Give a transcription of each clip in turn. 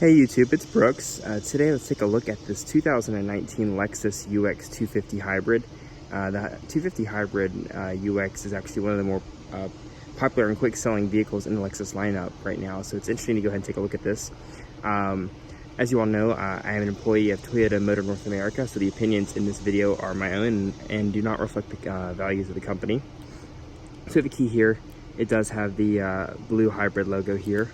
Hey YouTube, it's Brooks. Today let's take a look at this 2019 Lexus UX 250 Hybrid. The 250 Hybrid UX is actually one of the more popular and quick selling vehicles in the Lexus lineup right now, so it's interesting to go ahead and take a look at this. As you all know, I am an employee of Toyota Motor North America, so the opinions in this video are my own and do not reflect the values of the company. So the key here, it does have the blue hybrid logo here.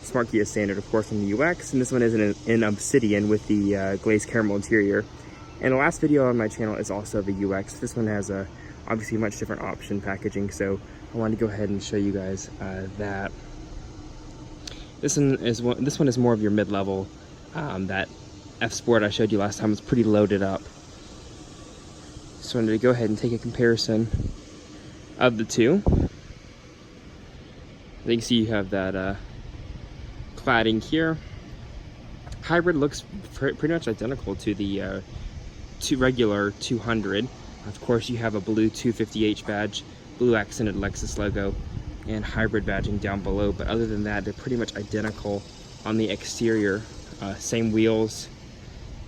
Smart key is standard, of course, in the UX, and this one is in obsidian with the glazed caramel interior. And the last video on my channel is also the UX. This one has obviously much different option packaging, so I wanted to go ahead and show you guys that. This one is more of your mid-level. That F Sport I showed you last time was pretty loaded up. Just wanted to go ahead and take a comparison of the two. You can see you have that cladding here. Hybrid looks pretty much identical to the regular 200. Of course, you have a blue 250H badge, blue accented Lexus logo, and hybrid badging down below. But other than that, they're pretty much identical on the exterior. Same wheels,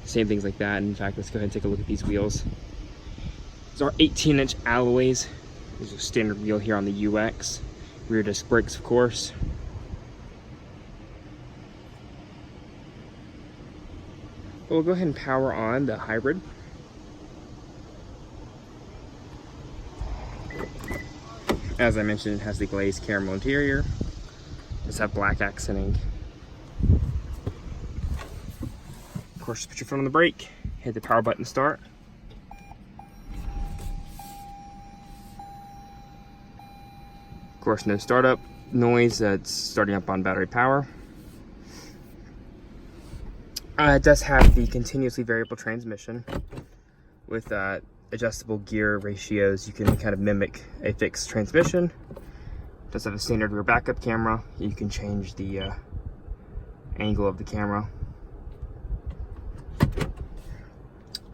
same things like that. In fact, let's go ahead and take a look at these wheels. These are 18-inch alloys. There's a standard wheel here on the UX. Rear disc brakes, of course. We'll go ahead and power on the hybrid. As I mentioned, it has the glazed caramel interior. It's have black accenting. Of course, put your foot on the brake, hit the power button to start. Of course, no startup noise. It's starting up on battery power. It does have the continuously variable transmission with adjustable gear ratios. You can kind of mimic a fixed transmission. It does have a standard rear backup camera. You can change the angle of the camera.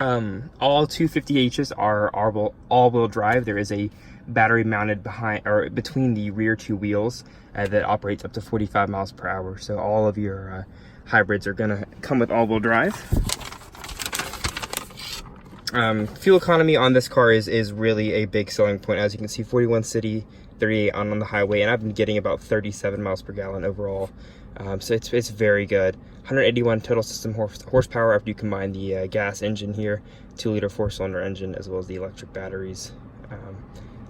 All 250Hs are all-wheel drive. There is a battery mounted between the rear two wheels that operates up to 45 miles per hour. So all of your hybrids are gonna come with all-wheel drive. Fuel economy on this car is really a big selling point. As you can see, 41 city, 38 on the highway, and I've been getting about 37 miles per gallon overall. So it's very good. 181 total system horsepower after you combine the gas engine here, 2-liter 4-cylinder engine, as well as the electric batteries.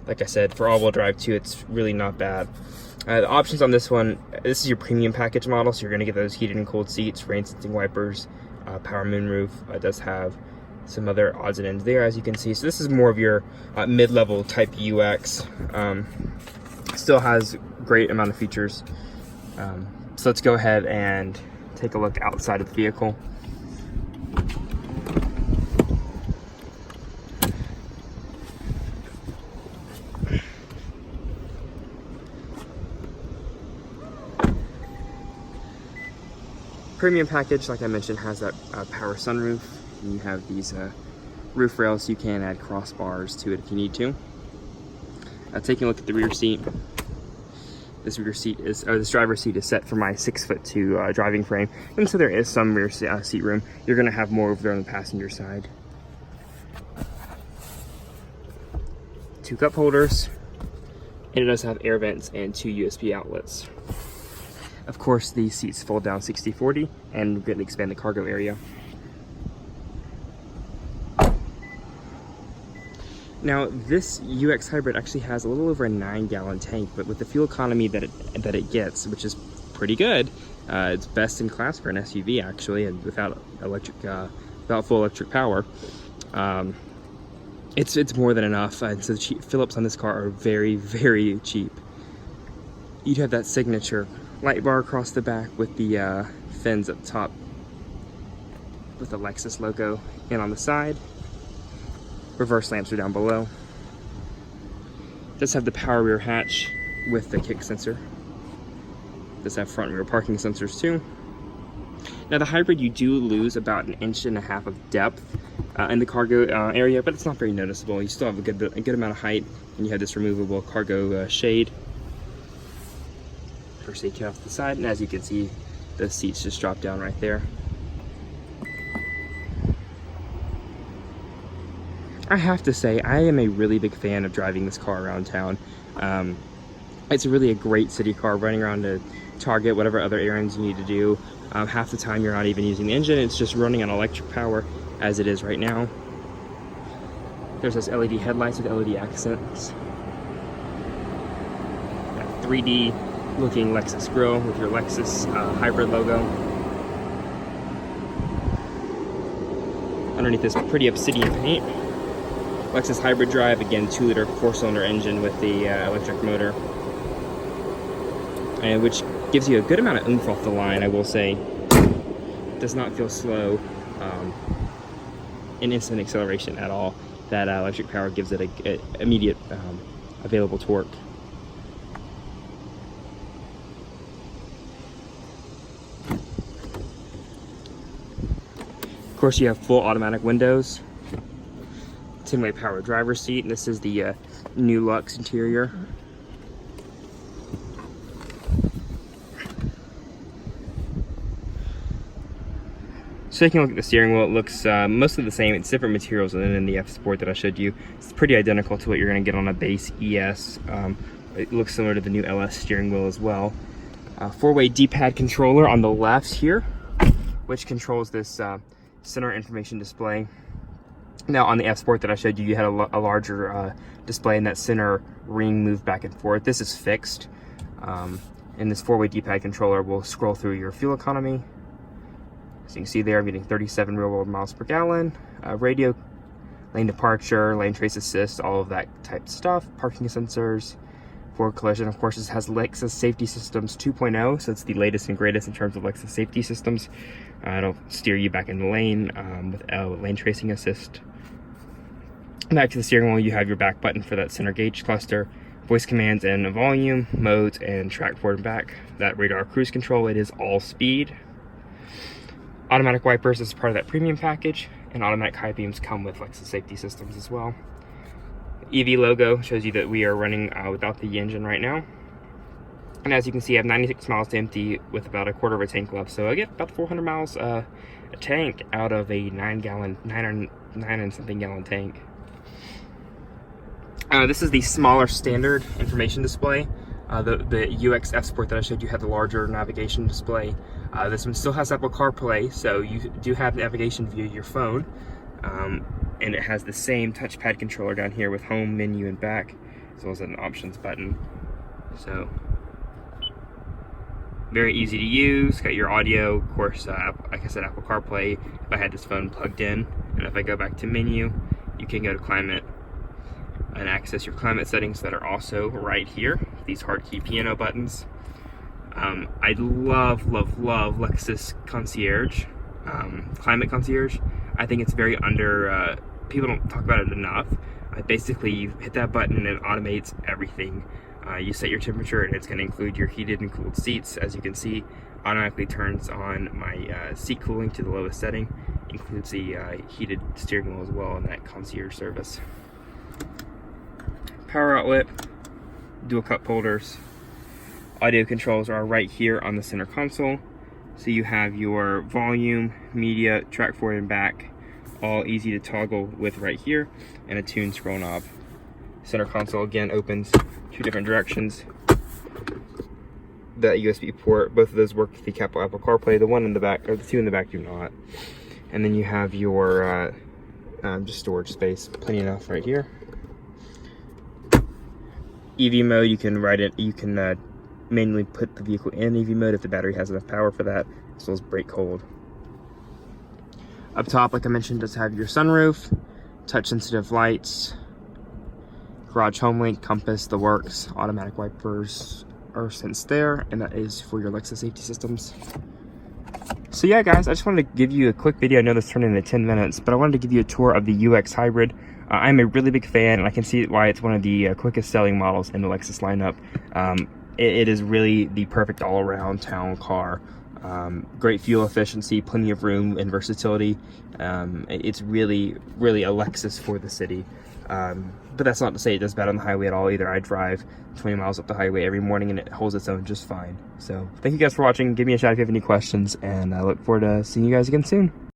Like I said, for all-wheel drive too, it's really not bad. The options on this one, this is your premium package model, so you're going to get those heated and cooled seats, rain sensing wipers, power moonroof. It does have some other odds and ends there, as you can see. So this is more of your mid-level type UX. Still has great amount of features. So let's go ahead and take a look outside of the vehicle. Premium package, like I mentioned, has that power sunroof. And you have these roof rails, so you can add crossbars to it if you need to. Taking a look at the rear seat. This driver's seat is set for my 6'2" driving frame, and so there is some rear seat room. You're going to have more over there on the passenger side. 2 cup holders, and it does have air vents and 2 USB outlets. Of course, these seats fold down 60/40 and greatly expand the cargo area. Now, this UX Hybrid actually has a little over a 9-gallon tank, but with the fuel economy that it gets, which is pretty good, it's best in class for an SUV actually, and without full electric power. It's more than enough, and so the fill-ups on this car are very, very cheap. You'd have that signature light bar across the back with the fins up top with the Lexus logo, and on the side, reverse lamps are down below. It does have the power rear hatch with the kick sensor. It does have front and rear parking sensors too. Now the hybrid, you do lose about 1.5 inches of depth in the cargo area, but it's not very noticeable. You still have a good amount of height, and you have this removable cargo shade. First aid kit off the side, and as you can see, The seats just drop down right there. I have to say, I am a really big fan of driving this car around town. It's really a great city car, running around to Target, whatever other errands you need to do. Half the time you're not even using the engine, it's just running on electric power as it is right now. There's this LED headlights with LED accents. 3D looking Lexus grille with your Lexus hybrid logo. Underneath this pretty obsidian paint. Lexus hybrid drive, again 2-liter 4-cylinder engine with the electric motor, and which gives you a good amount of oomph off the line, I will say. Does not feel slow in instant acceleration at all. That electric power gives it a immediate available torque. Of course, you have full automatic windows. 10-way power driver's seat, and this is the new Lux interior. So taking a look at the steering wheel, it looks mostly the same. It's different materials than in the F Sport that I showed you. It's pretty identical to what you're going to get on a base ES. It looks similar to the new LS steering wheel as well. 4-way D-pad controller on the left here, which controls this center information display. Now on the F Sport that I showed you, you had a larger display, and that center ring moved back and forth. This is fixed. And this 4-way D-pad controller will scroll through your fuel economy. So you can see there, I'm getting 37 real-world miles per gallon. Radio, lane departure, lane trace assist, all of that type of stuff. Parking sensors. For collision, of course, this has Lexus Safety Systems 2.0, so it's the latest and greatest in terms of Lexus safety systems. It'll steer you back in the lane with lane tracing assist. Back to the steering wheel, you have your back button for that center gauge cluster, voice commands and volume, modes, and track forward and back. That radar cruise control, it is all speed. Automatic wipers is part of that premium package, and automatic high beams come with Lexus safety systems as well. EV logo shows you that we are running without the engine right now. And as you can see, I have 96 miles to empty with about a quarter of a tank left. So I get about 400 miles a tank out of a 9 and something gallon tank. This is the smaller standard information display. The UX F Sport that I showed you had the larger navigation display. This one still has Apple CarPlay, so you do have navigation via your phone. And it has the same touchpad controller down here with home, menu, and back, as well as an options button. So very easy to use. Got your audio, of course, like I said, Apple CarPlay if I had this phone plugged in. And if I go back to menu, you can go to climate and access your climate settings that are also right here. These hard key piano buttons. I love Lexus Concierge, Climate Concierge. I think it's very under, people don't talk about it enough. Basically, you hit that button and it automates everything. You set your temperature and it's going to include your heated and cooled seats. As you can see, automatically turns on my seat cooling to the lowest setting. Includes the heated steering wheel as well in that concierge service. Power outlet, dual cup holders. Audio controls are right here on the center console. So you have your volume, media, track forward and back, all easy to toggle with right here, and a tune scroll knob. Center console again opens 2 different directions. That USB port, both of those work with the Apple CarPlay. The one in the back, or the 2 in the back do not. And then you have your just storage space, plenty enough right here. EV mode, you can write it. You can manually put the vehicle in EV mode if the battery has enough power for that, as well as brake hold. Up top, like I mentioned, does have your sunroof, touch sensitive lights, garage home link, compass, the works, automatic wipers are sensed there, and that is for your Lexus safety systems. So yeah, guys, I just wanted to give you a quick video. I know this turned into 10 minutes, but I wanted to give you a tour of the UX Hybrid. I'm a really big fan, and I can see why it's one of the quickest selling models in the Lexus lineup. It is really the perfect all-around town car. Great fuel efficiency, plenty of room and versatility. It's really, really a Lexus for the city. But that's not to say it does bad on the highway at all either. I drive 20 miles up the highway every morning and it holds its own just fine. So thank you guys for watching. Give me a shout if you have any questions, and I look forward to seeing you guys again soon.